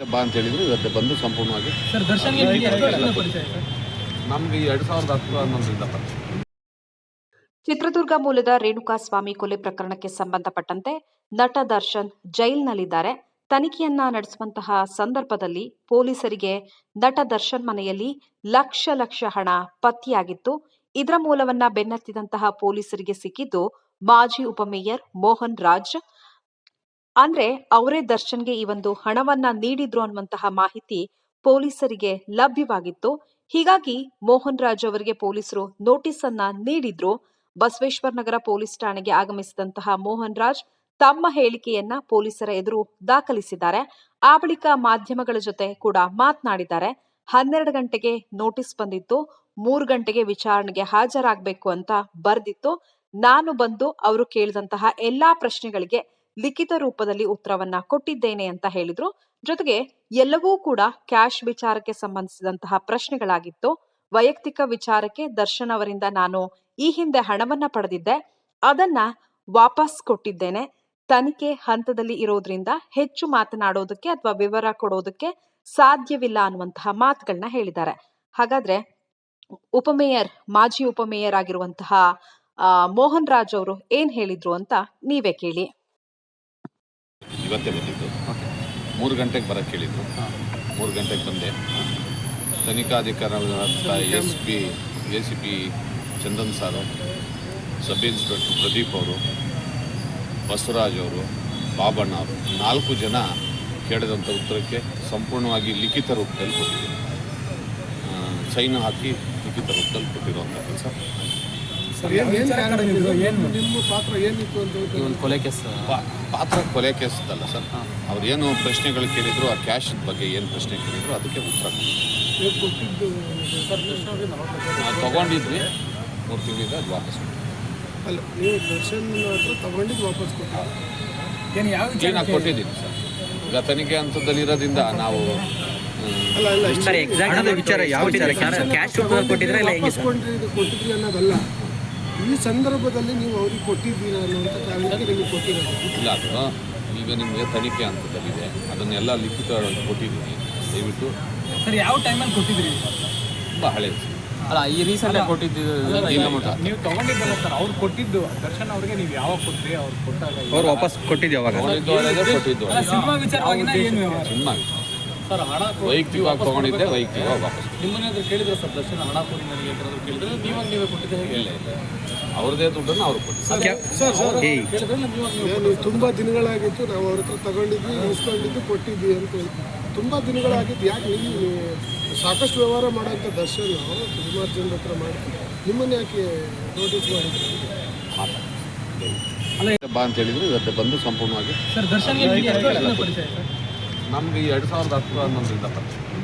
ಬಾ ಅಂತ ಹೇಳಿದ್ರು. ಇವತ್ತು ಬಂದು ಸಂಪೂರ್ಣವಾಗಿ ಸರ್ ದರ್ಶನ್ಗೆ ಪರಿಚಯ ಸರ್ ನಮ್ಗೆ 2010-11ರಿಂದ ಪರಿಚಯ. ಚಿತ್ರದುರ್ಗ ಮೂಲದ ರೇಣುಕಾಸ್ವಾಮಿ ಕೊಲೆ ಪ್ರಕರಣಕ್ಕೆ ಸಂಬಂಧಪಟ್ಟಂತೆ ನಟ ದರ್ಶನ್ ಜೈಲಿನಲ್ಲಿದ್ದಾರೆ. ತನಿಖೆಯನ್ನ ನಡೆಸುವಂತಹ ಸಂದರ್ಭದಲ್ಲಿ ಪೊಲೀಸರಿಗೆ ನಟ ದರ್ಶನ್ ಮನೆಯಲ್ಲಿ ಲಕ್ಷ ಹಣ ಪತ್ತೆಯಾಗಿತ್ತು. ಇದರ ಮೂಲವನ್ನ ಬೆನ್ನತ್ತಿದಂತಹ ಪೊಲೀಸರಿಗೆ ಸಿಕ್ಕಿದ್ದು ಮಾಜಿ ಉಪಮೇಯರ್ ಮೋಹನ್ ರಾಜ್. ಅಂದ್ರೆ ಅವರೇ ದರ್ಶನ್ಗೆ ಈ ಒಂದು ಹಣವನ್ನ ನೀಡಿದ್ರು ಅನ್ನುವಂತಹ ಮಾಹಿತಿ ಪೊಲೀಸರಿಗೆ ಲಭ್ಯವಾಗಿತ್ತು. ಹೀಗಾಗಿ ಮೋಹನ್ ರಾಜ್ ಅವರಿಗೆ ಪೊಲೀಸರು ನೋಟಿಸ್ ಅನ್ನ ನೀಡಿದ್ರು. ಬಸವೇಶ್ವರ ನಗರ ಪೊಲೀಸ್ ಠಾಣೆಗೆ ಆಗಮಿಸಿದಂತಹ ಮೋಹನ್ ರಾಜ್ ತಮ್ಮ ಹೇಳಿಕೆಯನ್ನ ಪೊಲೀಸರ ಎದುರು ದಾಖಲಿಸಿದ್ದಾರೆ. ಆ ಬಳಿಕ ಮಾಧ್ಯಮಗಳ ಜೊತೆ ಕೂಡ ಮಾತನಾಡಿದ್ದಾರೆ. 12 ಗಂಟೆಗೆ ನೋಟಿಸ್ ಬಂದಿತ್ತು, 3 ಗಂಟೆಗೆ ವಿಚಾರಣೆಗೆ ಹಾಜರಾಗಬೇಕು ಅಂತ ಬರ್ದಿತ್ತು. ನಾನು ಬಂದು ಅವರು ಕೇಳಿದಂತಹ ಎಲ್ಲಾ ಪ್ರಶ್ನೆಗಳಿಗೆ ಲಿಖಿತ ರೂಪದಲ್ಲಿ ಉತ್ತರವನ್ನ ಕೊಟ್ಟಿದ್ದೇನೆ ಅಂತ ಹೇಳಿದ್ರು. ಜೊತೆಗೆ ಎಲ್ಲವೂ ಕೂಡ ಕ್ಯಾಶ್ ವಿಚಾರಕ್ಕೆ ಸಂಬಂಧಿಸಿದಂತಹ ಪ್ರಶ್ನೆಗಳಾಗಿತ್ತು. ವೈಯಕ್ತಿಕ ವಿಚಾರಕ್ಕೆ ದರ್ಶನ್ ಅವರಿಂದ ನಾನು ಈ ಹಿಂದೆ ಹಣವನ್ನ ಪಡೆದಿದ್ದೆ, ಅದನ್ನ ವಾಪಸ್ ಕೊಟ್ಟಿದ್ದೇನೆ. ತನಿಖೆ ಹಂತದಲ್ಲಿ ಇರೋದ್ರಿಂದ ಹೆಚ್ಚು ಮಾತನಾಡೋದಕ್ಕೆ ಅಥವಾ ವಿವರ ಕೊಡೋದಕ್ಕೆ ಸಾಧ್ಯವಿಲ್ಲ ಅನ್ನುವಂತಹ ಮಾತುಗಳನ್ನ ಹೇಳಿದ್ದಾರೆ. ಹಾಗಾದ್ರೆ ಮಾಜಿ ಉಪಮೇಯರ್ ಆಗಿರುವಂತಹ ಮೋಹನ್ ರಾಜ್ ಅವರು ಏನ್ ಹೇಳಿದ್ರು ಅಂತ ನೀವೇ ಕೇಳಿ. ಇವತ್ತೇ ಬಂದಿದ್ದು. 3 ಗಂಟೆಗೆ ಬರಕ್ಕೆ ಹೇಳಿದ್ರು. 3 ಗಂಟೆಗೆ ಬಂದೆ. ತನಿಖಾಧಿಕಾರಿಗಳಾದ ACP ಚಂದನ್ ಸಾರು, ಸಬ್ ಇನ್ಸ್ಪೆಕ್ಟರ್ ಪ್ರದೀಪ್ ಅವರು, ಬಸವರಾಜ್ ಅವರು, ಬಾಬಣ್ಣ ಅವರು 4 ಜನ ಕೇಳಿದಂಥ ಉತ್ತರಕ್ಕೆ ಸಂಪೂರ್ಣವಾಗಿ ಲಿಖಿತ ರೂಪದಲ್ಲಿ ಕೊಟ್ಟಿದ್ದೀನಿ. ಸೈನ್ ಹಾಕಿ ಲಿಖಿತ ರೂಪದಲ್ಲಿ ಕೊಟ್ಟಿರುವಂಥ ಕೆಲಸ. ನಿಮ್ಮ ಪಾತ್ರ ಏನಿತ್ತು ಅಂತ ಕೊಲೆ ಕೇಸ್ ಪಾತ್ರ ಕೊಲೆ ಕೇಸ್ ಅಲ್ಲ ಸರ್. ಅವ್ರು ಏನು ಪ್ರಶ್ನೆಗಳು ಕೇಳಿದ್ರು, ಆ ಕ್ಯಾಶ್ ಬಗ್ಗೆ ಏನು ಪ್ರಶ್ನೆ ಕೇಳಿದ್ರು ಅದಕ್ಕೆ ಉತ್ತರ ಕೊಟ್ಟಿದ್ದು. ನಾವು ತೊಗೊಂಡಿದ್ವಿ 3 ತಿಂಗಳಿಂದ ಅದು ವಾಪಸ್ ಅಲ್ಲ, ನೀವು ದರ್ಶನ್ ಹತ್ರ ತಗೊಂಡಿದ್ದು ವಾಪಸ್ ಕ್ಲೀನಾಗಿ ಕೊಟ್ಟಿದ್ದೀನಿ ಸರ್. ಈಗ ತನಿಖೆ ಹಂತದಲ್ಲಿ ಇರೋದ್ರಿಂದ ನಾವು ಕೊಟ್ಟಿದ್ರಿ ಅನ್ನೋದಲ್ಲ, ಈ ಸಂದರ್ಭದಲ್ಲಿ ನೀವು ಅವ್ರಿಗೆ ಕೊಟ್ಟಿದ್ದೀರಾ ಅನ್ನೋಂಥ ಕಾರಣಕ್ಕೆ ನಿಮಗೆ ಕೊಟ್ಟಿರೋದು ಇಲ್ಲ. ಅದು ಈಗ ನಿಮಗೆ ತನಿಖೆ ಹಂತದಲ್ಲಿದೆ, ಅದನ್ನೆಲ್ಲ ಲಿಖಿತವಾಗಿ ಕೊಟ್ಟಿದ್ದೀನಿ. ದಯವಿಟ್ಟು ಸರ್ ಯಾವ ಟೈಮಲ್ಲಿ ಕೊಟ್ಟಿದ್ರಿ? ತುಂಬ ಹಳೇದು ಅಲ್ಲ, ಈ ರೀಸೆಂಟ್ ಕೊಟ್ಟಿದ್ದು ನೀವು ತಗೊಂಡಿದ್ದಲ್ಲ ಸರ್. ಅವ್ರು ಕೊಟ್ಟಿದ್ದು ದರ್ಶನ್ ಅವ್ರಿಗೆ ನೀವು ಯಾವಾಗ ಕೊಟ್ರಿ? ಅವ್ರು ಕೊಟ್ಟಾಗ ಅವ್ರು ವಾಪಸ್ ಕೊಟ್ಟಿದ್ದು ಯಾವಾಗ? ಕೊಟ್ಟಿದ್ದು ಸಿನಿಮಾ ವಿಚಾರವಾಗಿನ ಏನು ಸಿನಿಮಾ ಸರ್? ಹಣ ವೈಯಕ್ತಿಕವಾಗಿ ತೊಗೊಂಡಿದ್ದೆ, ವೈಯಕ್ತಿಕವಾಗಿ ವಾಪಸ್. ನಿಮ್ಮನ್ನೇ ಕೇಳಿದ್ರು ಸರ್ ದರ್ಶನ್ ಹಣ ಕೊಡಿ ನನಗೆ ಏನಾದ್ರು ಕೇಳಿದ್ರೆ ನೀವೇ ಕೊಟ್ಟಿದ್ದೆ ಹೇಗೆ? ಇಲ್ಲ ಅವ್ರದ್ದೇ ದುಡ್ಡನ್ನು ಅವ್ರು ಕೊಟ್ಟಿದ್ದಾರೆ. ನೀವು ತುಂಬ ದಿನಗಳಾಗಿತ್ತು ನಾವು ಅವ್ರ ಹತ್ರ ತಗೊಂಡಿದ್ವಿ, ಇಸ್ಕೊಂಡಿದ್ದು, ಕೊಟ್ಟಿದ್ವಿ ಅಂತ ತುಂಬ ದಿನಗಳಾಗಿದ್ದು. ಯಾಕೆ ನೀವು ಸಾಕಷ್ಟು ವ್ಯವಹಾರ ಮಾಡೋಂಥ ದರ್ಶನ್ ಸುಮಾರು ಜನರ ಹತ್ರ ಮಾಡ್ತೀವಿ, ನಿಮ್ಮನ್ನು ಯಾಕೆ ನೋಟಿಸ್ ಮಾಡಿದ್ರು? ಬಾ ಅಂತ ಹೇಳಿದ್ರು. ಇವತ್ತು ಬಂದು ಸಂಪೂರ್ಣವಾಗಿ ಸರ್ ದರ್ಶನ್ಗೆ ನಮ್ಗೆ 2010-11ರಿಂದ ಪರಿಚಯ.